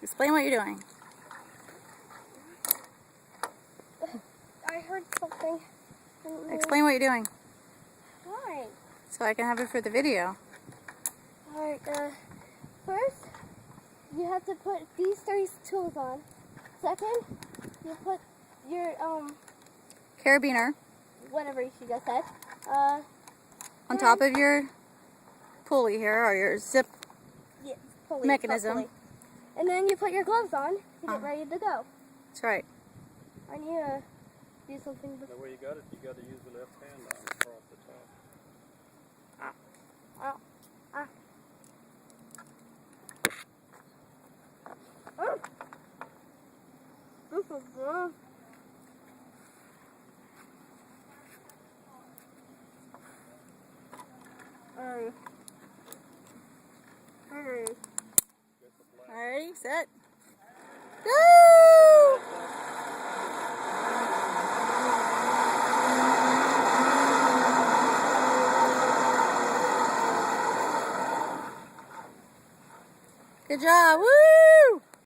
Explain what you're doing. I heard something. Explain what you're doing Alright. so I can have it for the video. Alright, first, you have to put these 3 tools on. Second, you put your, Carabiner whatever she just said, on top of your pulley here, or your zip yeah, pulley, mechanism. pulley. And then you put your gloves on to get ready to go. That's right. I need to do something. The way you got it, you got to use the left hand now across the top. This is good. Alrighty, set. Go! Good job. Woo!